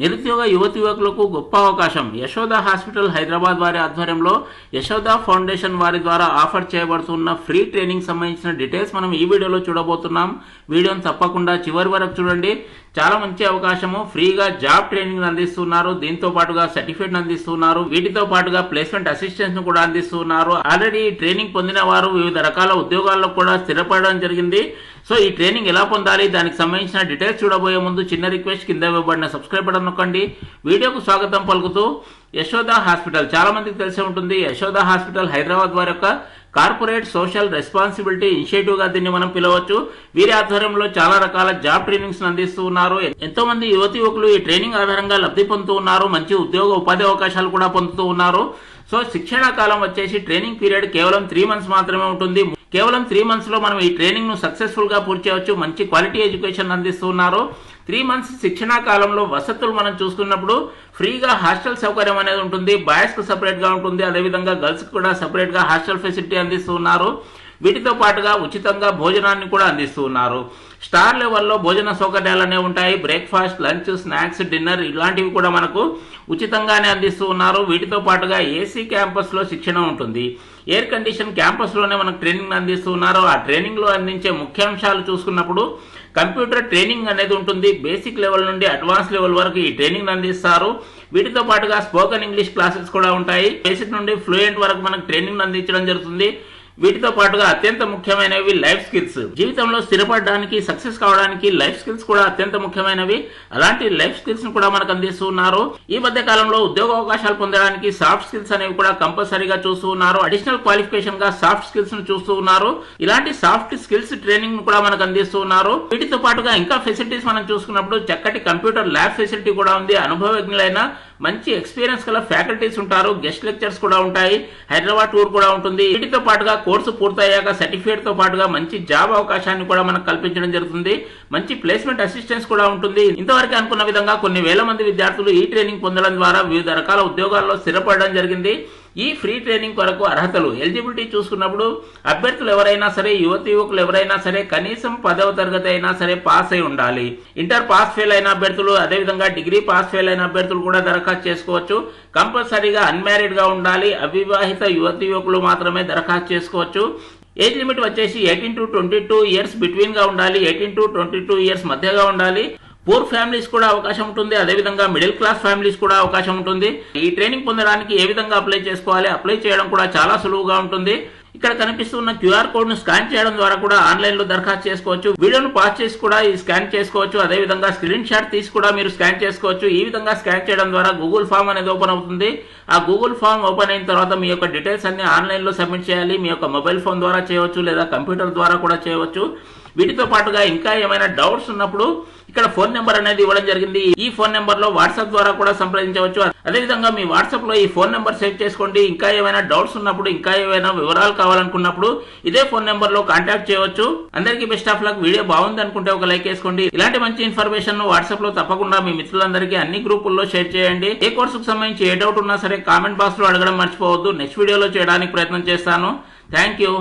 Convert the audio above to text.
నిరుద్యోగ యువతి యువకులకు గొప్ప అవకాశం. యశోద హాస్పిటల్ హైదరాబాద్ వారి ఆధ్వర్యంలో యశోద ఫౌండేషన్ వారి ద్వారా ఆఫర్ చేయబడుతున్న ఫ్రీ ట్రైనింగ్ సంబంధించిన డీటెయిల్స్ మనం ఈ వీడియోలో చూడబోతున్నాం. వీడియోని తప్పకుండా చివరి వరకు చూడండి. చాలా మంచి అవకాశము. ఫ్రీగా జాబ్ ట్రైనింగ్ అందిస్తున్నారు. దీంతో పాటుగా సర్టిఫికేట్ అందిస్తున్నారు. వీటితో పాటుగా ప్లేస్మెంట్ అసిస్టెన్స్ కూడా అందిస్తున్నారు. ఆల్రెడీ ట్రైనింగ్ పొందిన వారు వివిధ రకాల ఉద్యోగాల్లో కూడా స్థిరపడడం జరిగింది. సో ఈ ట్రైనింగ్ ఎలా పొందాలి, దానికి సంబంధించిన డీటెయిల్స్ చూడబోయే ముందు చిన్న రిక్వెస్ట్, కింద ఇవ్వబడిన సబ్స్క్రైబ్ బటన్ నొక్కండి. వీడియోకు స్వాగతం పలుకుతూ యశోద హాస్పిటల్ చాలా మందికి తెలిసే ఉంటుంది. యశోద హాస్పిటల్ హైదరాబాద్ వారి యొక్క కార్పొరేట్ సోషల్ రెస్పాన్సిబిలిటీ ఇనిషియేటివ్ గా దీన్ని మనం పిలవచ్చు. వీరి ఆధ్వర్యంలో చాలా రకాల జాబ్ ట్రైనింగ్స్ అందిస్తూ ఉన్నారు. ఎంతో మంది యువతి యువకులు ఈ ట్రైనింగ్ ఆధారంగా లబ్ధి పొందుతూ ఉన్నారు. మంచి ఉద్యోగ ఉపాధి అవకాశాలు కూడా పొందుతూ ఉన్నారు. సో శిక్షణ కాలం వచ్చేసి ట్రైనింగ్ పీరియడ్ కేవలం 3 months మాత్రమే ఉంటుంది. కేవలం 3 months లో మనం ఈ ట్రైనింగ్ ను సక్సెస్ఫుల్ గా పూర్తి చేయవచ్చు. మంచి క్వాలిటీ ఎడ్యుకేషన్ అందిస్తున్నారు. 3 months శిక్షణా కాలంలో వసతులు మనం చూసుకున్నప్పుడు ఫ్రీగా హాస్టల్ సౌకర్యం అనేది ఉంటుంది. బాయ్స్ కు సపరేట్ గా ఉంటుంది. అదేవిధంగా గర్ల్స్ కూడా సపరేట్ గా హాస్టల్ ఫెసిలిటీ అందిస్తున్నారు. వీటితో పాటుగా ఉచితంగా భోజనాన్ని కూడా అందిస్తూ ఉన్నారు. స్టార్ లెవెల్లో భోజన సౌకర్యాలనే ఉంటాయి. బ్రేక్ఫాస్ట్, లంచ్, స్నాక్స్, డిన్నర్ ఇలాంటివి కూడా మనకు ఉచితంగానే అందిస్తూ ఉన్నారు. వీటితో పాటుగా ఏసీ క్యాంపస్ లో శిక్షణ ఉంటుంది. ఎయిర్ కండిషన్ క్యాంపస్ లోనే మనకు ట్రైనింగ్ అందిస్తూ ఉన్నారు. ఆ ట్రైనింగ్ లో అందించే ముఖ్యాంశాలు చూసుకున్నప్పుడు కంప్యూటర్ ట్రైనింగ్ అనేది ఉంటుంది. బేసిక్ లెవెల్ నుండి అడ్వాన్స్ లెవెల్ వరకు ఈ ట్రైనింగ్ అందిస్తారు. వీటితో పాటుగా స్పోకెన్ ఇంగ్లీష్ క్లాసెస్ కూడా ఉంటాయి. బేసిక్ నుండి ఫ్లూయెంట్ వరకు మనకు ట్రైనింగ్ అందించడం జరుగుతుంది. వీటితో పాటుగా అత్యంత ముఖ్యమైనవి లైఫ్ స్కిల్స్. జీవితంలో స్థిరపడడానికి, సక్సెస్ కావడానికి లైఫ్ స్కిల్స్ కూడా అత్యంత ముఖ్యమైనవి. అలాంటి లైఫ్ స్కిల్స్ ను కూడా మనకు అందిస్తున్నారు. ఈ మధ్య కాలంలో ఉద్యోగ అవకాశాలు పొందడానికి సాఫ్ట్ స్కిల్స్ అనేవి కూడా కంపల్సరీగా చూస్తూ ఉన్నారు. అడిషనల్ క్వాలిఫికేషన్ గా సాఫ్ట్ స్కిల్స్ ను చూస్తూ ఉన్నారు. ఇలాంటి సాఫ్ట్ స్కిల్స్ ట్రైనింగ్ కూడా మనకు అందిస్తూ ఉన్నారు. వీటితో పాటుగా ఇంకా ఫెసిలిటీస్ మనం చూసుకున్నప్పుడు చక్కటి కంప్యూటర్ ల్యాబ్ ఫెసిలిటీ కూడా ఉంది. అనుభవజ్ఞులైన మంచి ఎక్స్పీరియన్స్ గల ఫ్యాకల్టీస్ ఉంటారు. గెస్ట్ లెక్చర్స్ కూడా ఉంటాయి. హైదరాబాద్ టూర్ కూడా ఉంటుంది. వీటితో పాటుగా కోర్సు పూర్తయ్యాక సర్టిఫికేట్ తో పాటుగా మంచి జాబ్ అవకాశాన్ని కూడా మనకు కల్పించడం జరుగుతుంది. మంచి ప్లేస్మెంట్ అసిస్టెన్స్ కూడా ఉంటుంది. ఇంతవరకు అనుకున్న విధంగా కొన్ని వేల మంది విద్యార్థులు ఈ ట్రైనింగ్ పొందడం ద్వారా వివిధ రకాల ఉద్యోగాల్లో స్థిరపడడం జరిగింది. ఈ ఫ్రీ ట్రైనింగ్ కొరకు అర్హతలు, ఎలిజిబిలిటీ చూసుకున్నప్పుడు అభ్యర్థులు ఎవరైనా సరే, యువతి యువకులు ఎవరైనా సరే కనీసం 10వ తరగతి అయినా సరే పాస్ అయి ఉండాలి. ఇంటర్ పాస్ ఫెయిల్ అయిన అభ్యర్థులు, అదేవిధంగా డిగ్రీ పాస్ ఫెయిల్ అయిన అభ్యర్థులు కూడా దరఖాస్తు చేసుకోవచ్చు. కంపల్సరీగా అన్మ్యారీడ్ గా ఉండాలి. అవివాహిత యువతి యువకులు మాత్రమే దరఖాస్తు చేసుకోవచ్చు. ఏజ్ లిమిట్ వచ్చేసి 18 to 22 years బిట్వీన్ గా ఉండాలి. 18 to 22 years మధ్యగా ఉండాలి. పూర్ ఫ్యామిలీస్ కూడా అవకాశం ఉంటుంది. అదేవిధంగా మిడిల్ క్లాస్ ఫ్యామిలీస్ కూడా అవకాశం ఉంటుంది. ఈ ట్రైనింగ్ పొందడానికి ఏ విధంగా అప్లై చేసుకోవాలి, అప్లై చేయడం కూడా చాలా సులువుగా ఉంటుంది. ఇక్కడ కనిపిస్తున్న క్యూఆర్ కోడ్ ను స్కాన్ చేయడం ద్వారా కూడా ఆన్లైన్ లో దరఖాస్తు చేసుకోవచ్చు. వీడియోను పాస్ చేసి కూడా స్కాన్ చేసుకోవచ్చు. అదేవిధంగా స్క్రీన్ షాట్ తీసి కూడా మీరు స్కాన్ చేసుకోవచ్చు. ఈ విధంగా స్కాన్ చేయడం ద్వారా గూగుల్ ఫామ్ అనేది ఓపెన్ అవుతుంది. ఆ గూగుల్ ఫామ్ ఓపెన్ అయిన తర్వాత మీ యొక్క డీటెయిల్స్ అన్ని ఆన్లైన్ లో సబ్మిట్ చేయాలి. మీ యొక్క మొబైల్ ఫోన్ ద్వారా చేయవచ్చు, లేదా కంప్యూటర్ ద్వారా కూడా చేయవచ్చు. వీటితో పాటుగా ఇంకా ఏమైనా డౌట్స్ ఉన్నప్పుడు ఇక్కడ ఫోన్ నెంబర్ అనేది ఇవ్వడం జరిగింది. ఈ ఫోన్ నెంబర్ లో వాట్సాప్ ద్వారా కూడా సంప్రదించవచ్చు. అదేవిధంగా మీ వాట్సాప్ లో ఈ ఫోన్ నెంబర్ సేవ్ చేసుకోండి. ఇంకా ఏమైనా డౌట్స్ ఉన్నప్పుడు, ఇంకా ఏమైనా వివరాలు కావాలనుకున్నప్పుడు ఇదే ఫోన్ నెంబర్ లో కాంటాక్ట్ చేయవచ్చు. అందరికీ బెస్ట్ ఆఫ్ లక్. వీడియో బాగుంది అనుకుంటే ఒక లైక్ వేసుకోండి. ఇలాంటి మంచి ఇన్ఫర్మేషన్ వాట్సాప్ లో తప్పకుండా మీ మిత్రులందరికీ అన్ని గ్రూపుల్లో షేర్ చేయండి. ఏ కోర్సుకు సంబంధించి ఏ డౌట్ ఉన్నా సరే కామెంట్ బాక్స్ లో అడగడం మర్చిపోవద్దు. నెక్స్ట్ వీడియోలో చేయడానికి ప్రయత్నం చేస్తాను. Thank you.